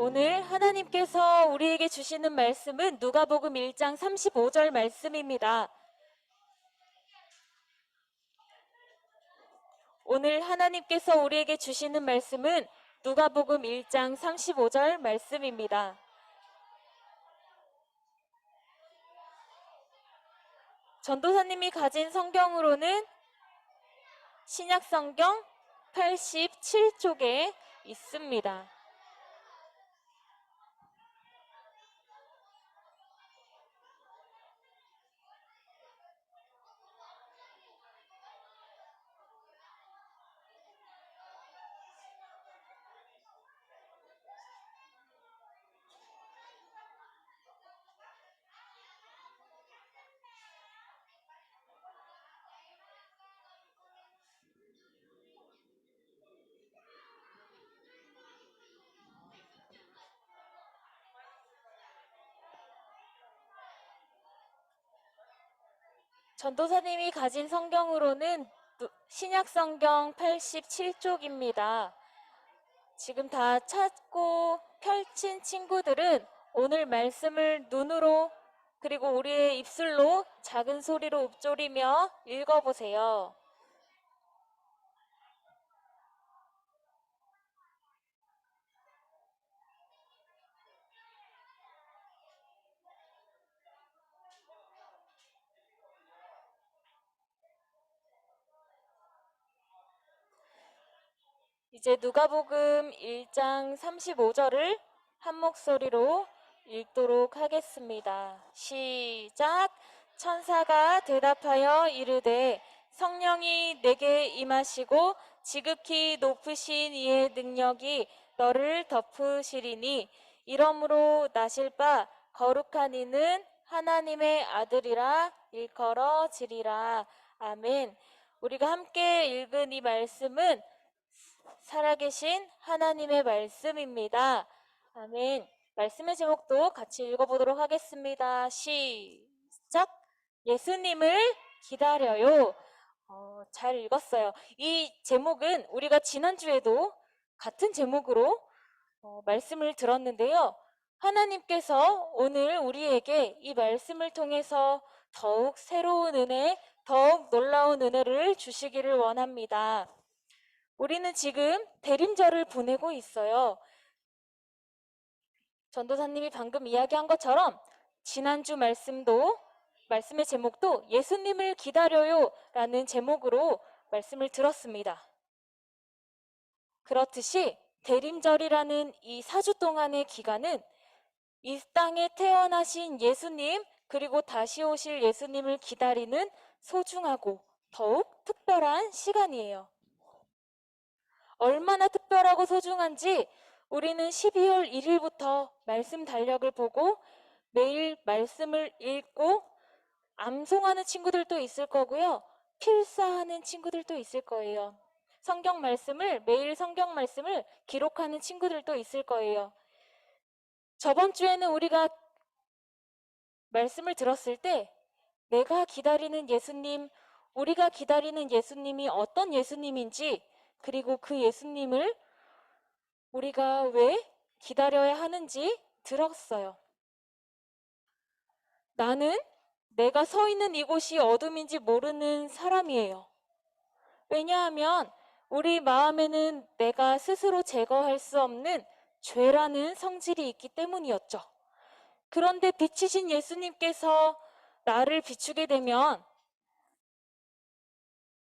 오늘 하나님께서 우리에게 주시는 말씀은 누가복음 1장 35절 말씀입니다. 오늘 하나님께서 우리에게 주시는 말씀은 누가복음 1장 35절 말씀입니다. 전도사님이 가진 성경으로는 신약성경 87쪽에 있습니다. 전도사님이 가진 성경으로는 신약성경 87쪽입니다. 지금 다 찾고 펼친 친구들은 오늘 말씀을 눈으로 그리고 우리의 입술로 작은 소리로 읊조리며 읽어보세요. 이제 누가복음 1장 35절을 한 목소리로 읽도록 하겠습니다. 시작! 천사가 대답하여 이르되 성령이 내게 임하시고 지극히 높으신 이의 능력이 너를 덮으시리니 이러므로 나실 바 거룩한 이는 하나님의 아들이라 일컬어지리라. 아멘. 우리가 함께 읽은 이 말씀은 살아계신 하나님의 말씀입니다. 아멘. 말씀의 제목도 같이 읽어보도록 하겠습니다. 시작! 예수님을 기다려요. 잘 읽었어요. 이 제목은 우리가 지난주에도 같은 제목으로 말씀을 들었는데요. 하나님께서 오늘 우리에게 이 말씀을 통해서 더욱 새로운 은혜, 더욱 놀라운 은혜를 주시기를 원합니다. 우리는 지금 대림절을 보내고 있어요. 전도사님이 방금 이야기한 것처럼 지난주 말씀의 제목도 예수님을 기다려요 라는 제목으로 말씀을 들었습니다. 그렇듯이 대림절이라는 이 4주 동안의 기간은 이 땅에 태어나신 예수님 그리고 다시 오실 예수님을 기다리는 소중하고 더욱 특별한 시간이에요. 얼마나 특별하고 소중한지 우리는 12월 1일부터 말씀 달력을 보고 매일 말씀을 읽고 암송하는 친구들도 있을 거고요. 필사하는 친구들도 있을 거예요. 매일 성경 말씀을 기록하는 친구들도 있을 거예요. 저번 주에는 우리가 말씀을 들었을 때 내가 기다리는 예수님, 우리가 기다리는 예수님이 어떤 예수님인지 그리고 그 예수님을 우리가 왜 기다려야 하는지 들었어요. 나는 내가 서 있는 이곳이 어둠인지 모르는 사람이에요. 왜냐하면 우리 마음에는 내가 스스로 제거할 수 없는 죄라는 성질이 있기 때문이었죠. 그런데 빛이신 예수님께서 나를 비추게 되면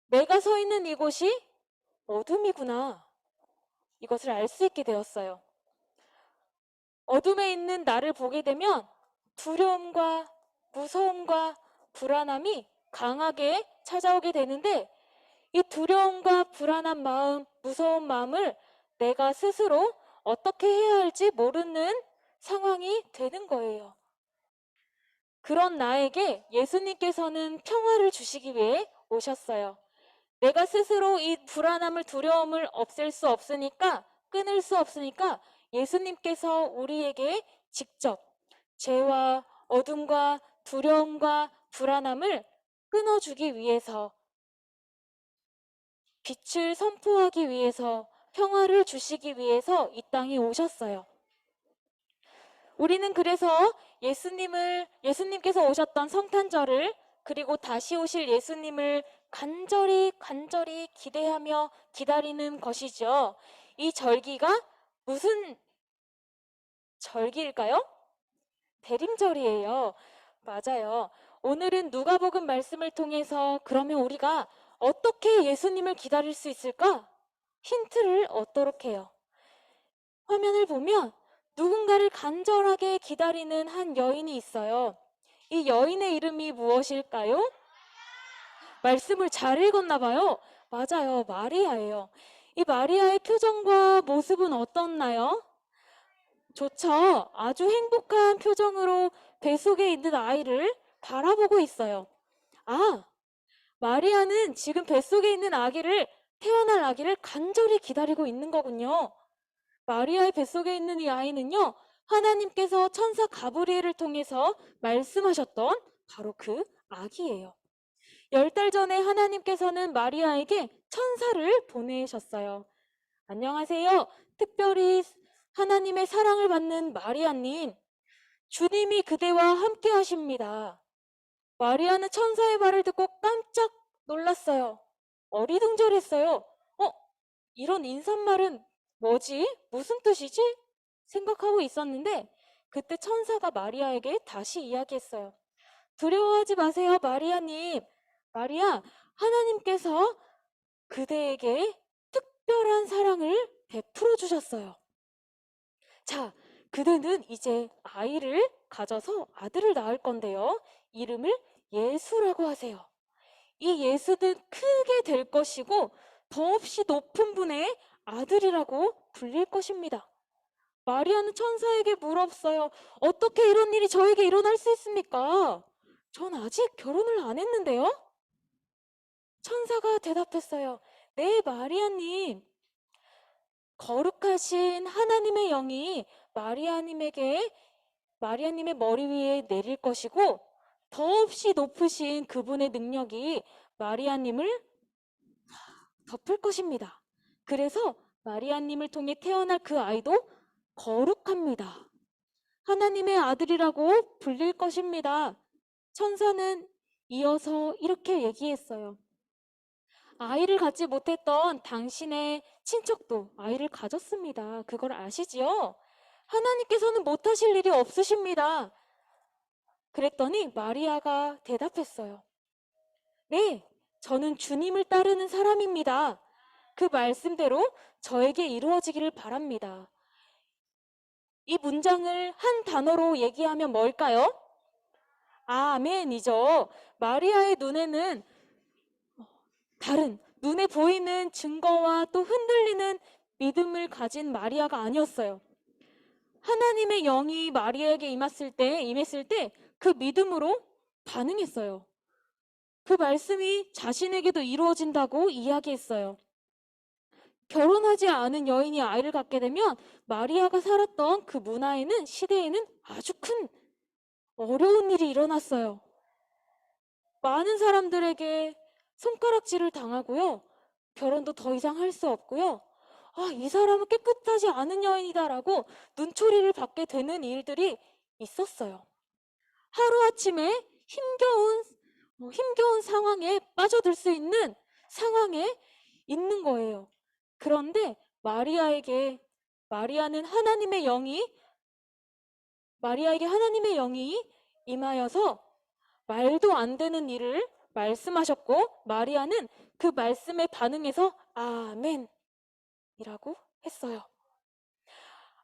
내가 서 있는 이곳이 어둠이구나. 이것을 알 수 있게 되었어요. 어둠에 있는 나를 보게 되면 두려움과 무서움과 불안함이 강하게 찾아오게 되는데 이 두려움과 불안한 마음, 무서운 마음을 내가 스스로 어떻게 해야 할지 모르는 상황이 되는 거예요. 그런 나에게 예수님께서는 평화를 주시기 위해 오셨어요. 내가 스스로 이 불안함을, 두려움을 없앨 수 없으니까, 끊을 수 없으니까 예수님께서 우리에게 직접 죄와 어둠과 두려움과 불안함을 끊어주기 위해서, 빛을 선포하기 위해서, 평화를 주시기 위해서 이 땅에 오셨어요. 우리는 그래서 예수님께서 오셨던 성탄절을 그리고 다시 오실 예수님을 간절히 간절히 기대하며 기다리는 것이죠. 이 절기가 무슨 절기일까요? 대림절이에요. 맞아요. 오늘은 누가복음 말씀을 통해서 그러면 우리가 어떻게 예수님을 기다릴 수 있을까? 힌트를 얻도록 해요. 화면을 보면 누군가를 간절하게 기다리는 한 여인이 있어요. 이 여인의 이름이 무엇일까요? 말씀을 잘 읽었나 봐요. 맞아요. 마리아예요. 이 마리아의 표정과 모습은 어떻나요? 좋죠. 아주 행복한 표정으로 뱃속에 있는 아이를 바라보고 있어요. 아, 마리아는 지금 뱃속에 있는 태어날 아기를 간절히 기다리고 있는 거군요. 마리아의 뱃속에 있는 이 아이는요, 하나님께서 천사 가브리엘을 통해서 말씀하셨던 바로 그 아기예요. 10달 전에 하나님께서는 마리아에게 천사를 보내셨어요. 안녕하세요. 특별히 하나님의 사랑을 받는 마리아님, 주님이 그대와 함께 하십니다. 마리아는 천사의 말을 듣고 깜짝 놀랐어요. 어리둥절했어요. 이런 인사말은 뭐지? 무슨 뜻이지? 생각하고 있었는데 그때 천사가 마리아에게 다시 이야기했어요. 두려워하지 마세요, 마리아님. 마리아, 하나님께서 그대에게 특별한 사랑을 베풀어 주셨어요. 자, 그대는 이제 아이를 가져서 아들을 낳을 건데요. 이름을 예수라고 하세요. 이 예수는 크게 될 것이고 더없이 높은 분의 아들이라고 불릴 것입니다. 마리아는 천사에게 물었어요. 어떻게 이런 일이 저에게 일어날 수 있습니까? 전 아직 결혼을 안 했는데요? 천사가 대답했어요. 네, 마리아님. 거룩하신 하나님의 영이 마리아님의 머리 위에 내릴 것이고 더없이 높으신 그분의 능력이 마리아님을 덮을 것입니다. 그래서 마리아님을 통해 태어날 그 아이도 거룩합니다. 하나님의 아들이라고 불릴 것입니다. 천사는 이어서 이렇게 얘기했어요. 아이를 갖지 못했던 당신의 친척도 아이를 가졌습니다. 그걸 아시지요? 하나님께서는 못하실 일이 없으십니다. 그랬더니 마리아가 대답했어요. 네, 저는 주님을 따르는 사람입니다. 그 말씀대로 저에게 이루어지기를 바랍니다. 이 문장을 한 단어로 얘기하면 뭘까요? 아멘이죠. 마리아의 눈에는 다른 눈에 보이는 증거와 또 흔들리는 믿음을 가진 마리아가 아니었어요. 하나님의 영이 마리아에게 임했을 때 그 믿음으로 반응했어요. 그 말씀이 자신에게도 이루어진다고 이야기했어요. 결혼하지 않은 여인이 아이를 갖게 되면 마리아가 살았던 그 시대에는 아주 큰 어려운 일이 일어났어요. 많은 사람들에게 손가락질을 당하고요. 결혼도 더 이상 할 수 없고요. 이 사람은 깨끗하지 않은 여인이다라고 눈초리를 받게 되는 일들이 있었어요. 하루아침에 힘겨운 상황에 빠져들 수 있는 상황에 있는 거예요. 그런데 마리아에게 하나님의 영이 임하여서 말도 안 되는 일을 말씀하셨고 마리아는 그 말씀에 반응해서 아멘이라고 했어요.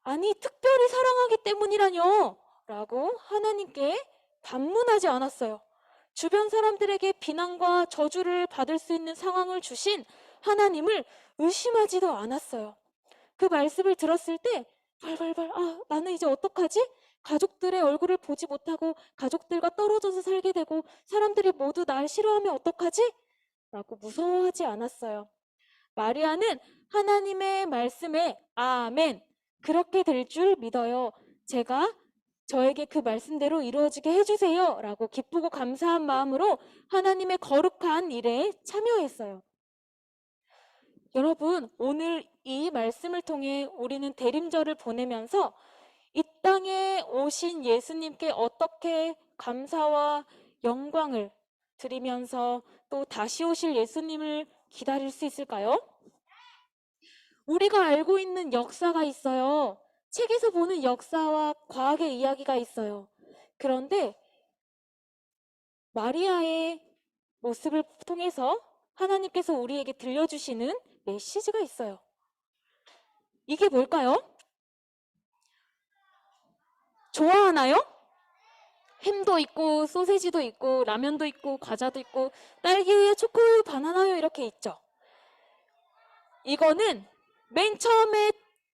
아니, 특별히 사랑하기 때문이라뇨 라고 하나님께 반문하지 않았어요. 주변 사람들에게 비난과 저주를 받을 수 있는 상황을 주신 하나님을 의심하지도 않았어요. 그 말씀을 들었을 때 발발발 나는 이제 어떡하지? 가족들의 얼굴을 보지 못하고 가족들과 떨어져서 살게 되고 사람들이 모두 날 싫어하면 어떡하지? 라고 무서워하지 않았어요. 마리아는 하나님의 말씀에 아멘, 그렇게 될 줄 믿어요. 저에게 그 말씀대로 이루어지게 해주세요. 라고 기쁘고 감사한 마음으로 하나님의 거룩한 일에 참여했어요. 여러분, 오늘 이 말씀을 통해 우리는 대림절을 보내면서 이 땅에 오신 예수님께 어떻게 감사와 영광을 드리면서 또 다시 오실 예수님을 기다릴 수 있을까요? 우리가 알고 있는 역사가 있어요. 책에서 보는 역사와 과학의 이야기가 있어요. 그런데 마리아의 모습을 통해서 하나님께서 우리에게 들려주시는 메시지가 있어요. 이게 뭘까요? 좋아하나요? 햄도 있고 소세지도 있고 라면도 있고 과자도 있고 딸기우유, 초코우유, 바나나우유 이렇게 있죠. 이거는 맨 처음에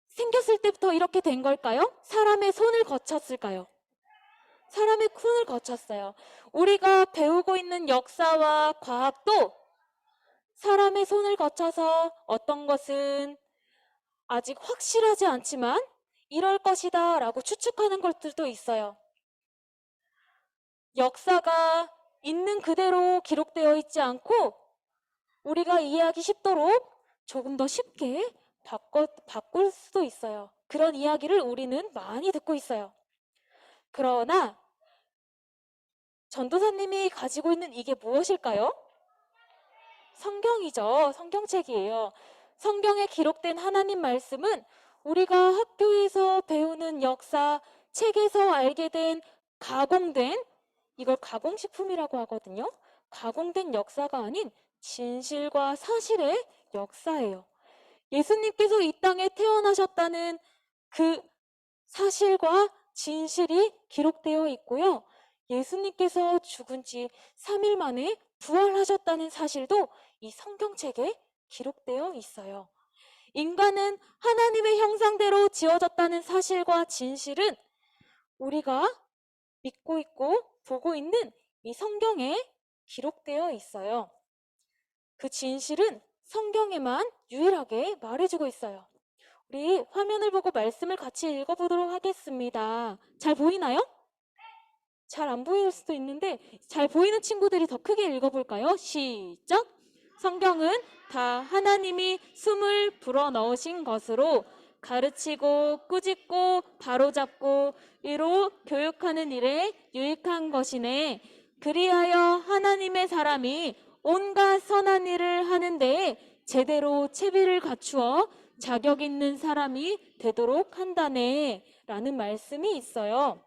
생겼을 때부터 이렇게 된 걸까요? 사람의 손을 거쳤을까요? 사람의 손을 거쳤어요. 우리가 배우고 있는 역사와 과학도 사람의 손을 거쳐서 어떤 것은 아직 확실하지 않지만 이럴 것이다 라고 추측하는 것들도 있어요. 역사가 있는 그대로 기록되어 있지 않고 우리가 이해하기 쉽도록 조금 더 쉽게 바꿀 수도 있어요. 그런 이야기를 우리는 많이 듣고 있어요. 그러나 전도사님이 가지고 있는 이게 무엇일까요? 성경이죠. 성경책이에요. 성경에 기록된 하나님 말씀은 우리가 학교에서 배우는 역사, 책에서 알게 된 가공된, 이걸 가공식품이라고 하거든요. 가공된 역사가 아닌 진실과 사실의 역사예요. 예수님께서 이 땅에 태어나셨다는 그 사실과 진실이 기록되어 있고요. 예수님께서 죽은 지 3일 만에 부활하셨다는 사실도 이 성경책에 기록되어 있어요. 인간은 하나님의 형상대로 지어졌다는 사실과 진실은 우리가 믿고 있고 보고 있는 이 성경에 기록되어 있어요. 그 진실은 성경에만 유일하게 말해주고 있어요. 우리 화면을 보고 말씀을 같이 읽어보도록 하겠습니다. 잘 보이나요? 잘 안 보일 수도 있는데 잘 보이는 친구들이 더 크게 읽어볼까요? 시작! 성경은 다 하나님이 숨을 불어넣으신 것으로 가르치고 꾸짖고 바로잡고 위로 교육하는 일에 유익한 것이네. 그리하여 하나님의 사람이 온갖 선한 일을 하는 데에 제대로 채비를 갖추어 자격 있는 사람이 되도록 한다네 라는 말씀이 있어요.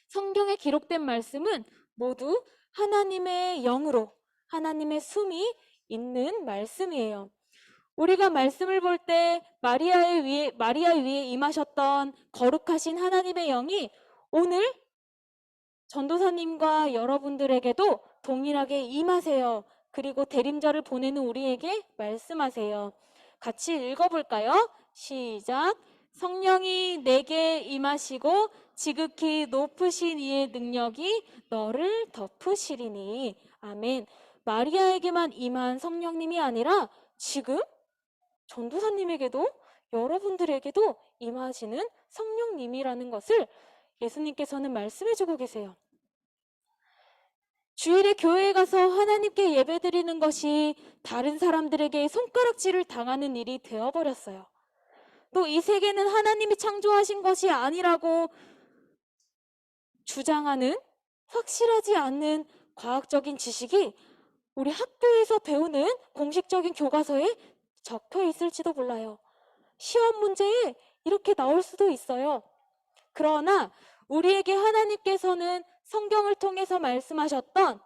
성경에 기록된 말씀은 모두 하나님의 영으로 하나님의 숨이 있는 말씀이에요. 우리가 말씀을 볼 때 마리아 위에 임하셨던 거룩하신 하나님의 영이 오늘 전도사님과 여러분들에게도 동일하게 임하세요. 그리고 대림절을 보내는 우리에게 말씀하세요. 같이 읽어볼까요? 시작! 성령이 내게 임하시고 지극히 높으신 이의 능력이 너를 덮으시리니. 아멘. 마리아에게만 임한 성령님이 아니라 지금 전도사님에게도 여러분들에게도 임하시는 성령님이라는 것을 예수님께서는 말씀해주고 계세요. 주일에 교회에 가서 하나님께 예배드리는 것이 다른 사람들에게 손가락질을 당하는 일이 되어버렸어요. 또 이 세계는 하나님이 창조하신 것이 아니라고 주장하는 확실하지 않는 과학적인 지식이 우리 학교에서 배우는 공식적인 교과서에 적혀 있을지도 몰라요. 시험 문제에 이렇게 나올 수도 있어요. 그러나 우리에게 하나님께서는 성경을 통해서 말씀하셨던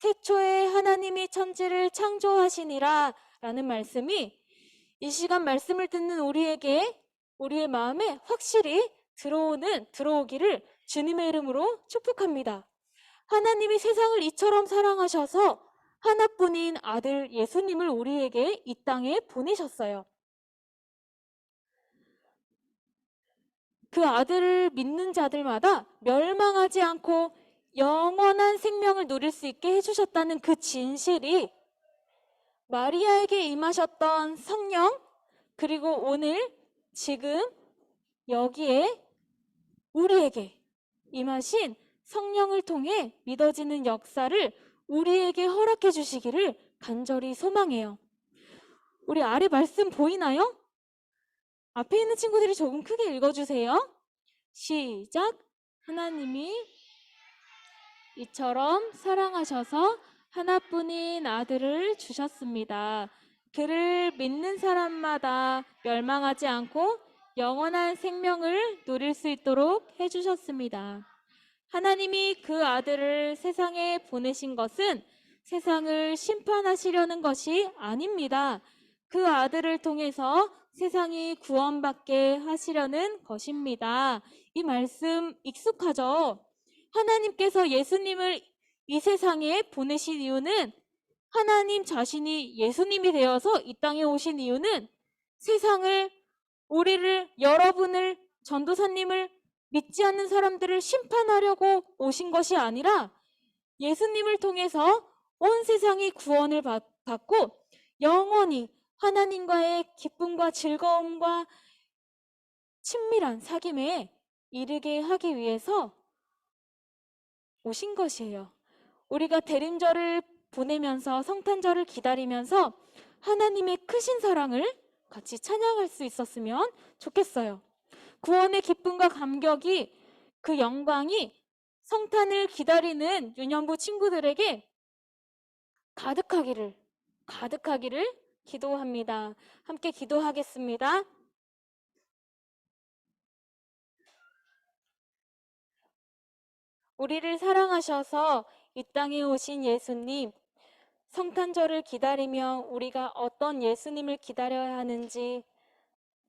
태초에 하나님이 천지를 창조하시니라 라는 말씀이 이 시간 말씀을 듣는 우리에게 우리의 마음에 확실히 들어오기를 주님의 이름으로 축복합니다. 하나님이 세상을 이처럼 사랑하셔서 하나뿐인 아들 예수님을 우리에게 이 땅에 보내셨어요. 그 아들을 믿는 자들마다 멸망하지 않고 영원한 생명을 누릴 수 있게 해주셨다는 그 진실이 마리아에게 임하셨던 성령, 그리고 오늘 지금 여기에 우리에게 임하신 성령을 통해 믿어지는 역사를 우리에게 허락해 주시기를 간절히 소망해요. 우리 아래 말씀 보이나요? 앞에 있는 친구들이 조금 크게 읽어주세요. 시작. 하나님이 이처럼 사랑하셔서 하나뿐인 아들을 주셨습니다. 그를 믿는 사람마다 멸망하지 않고 영원한 생명을 누릴 수 있도록 해주셨습니다. 하나님이 그 아들을 세상에 보내신 것은 세상을 심판하시려는 것이 아닙니다. 그 아들을 통해서 세상이 구원받게 하시려는 것입니다. 이 말씀 익숙하죠? 하나님께서 예수님을 이 세상에 보내신 이유는 하나님 자신이 예수님이 되어서 이 땅에 오신 이유는 세상을, 우리를, 여러분을, 전도사님을 믿지 않는 사람들을 심판하려고 오신 것이 아니라 예수님을 통해서 온 세상이 구원을 받고 영원히 하나님과의 기쁨과 즐거움과 친밀한 사귐에 이르게 하기 위해서 오신 것이에요. 우리가 대림절을 보내면서 성탄절을 기다리면서 하나님의 크신 사랑을 같이 찬양할 수 있었으면 좋겠어요. 구원의 기쁨과 감격이, 그 영광이 성탄을 기다리는 유년부 친구들에게 가득하기를 기도합니다. 함께 기도하겠습니다. 우리를 사랑하셔서 이 땅에 오신 예수님, 성탄절을 기다리며 우리가 어떤 예수님을 기다려야 하는지,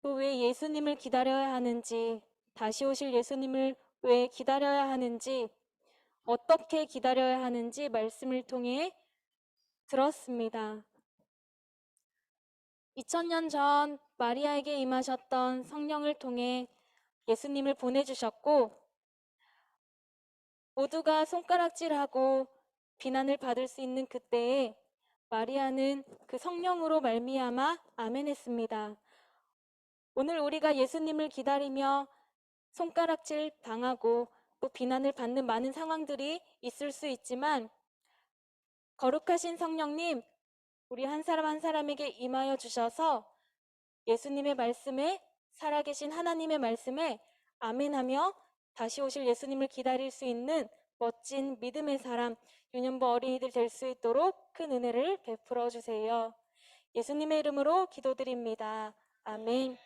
또 왜 예수님을 기다려야 하는지, 다시 오실 예수님을 왜 기다려야 하는지, 어떻게 기다려야 하는지 말씀을 통해 들었습니다. 2000년 전 마리아에게 임하셨던 성령을 통해 예수님을 보내주셨고, 모두가 손가락질하고 비난을 받을 수 있는 그때에 마리아는 그 성령으로 말미암아 아멘했습니다. 오늘 우리가 예수님을 기다리며 손가락질 당하고 또 비난을 받는 많은 상황들이 있을 수 있지만, 거룩하신 성령님, 우리 한 사람 한 사람에게 임하여 주셔서 예수님의 말씀에, 살아계신 하나님의 말씀에 아멘하며 다시 오실 예수님을 기다릴 수 있는 멋진 믿음의 사람, 유년부 어린이들 될 수 있도록 큰 은혜를 베풀어 주세요. 예수님의 이름으로 기도드립니다. 아멘.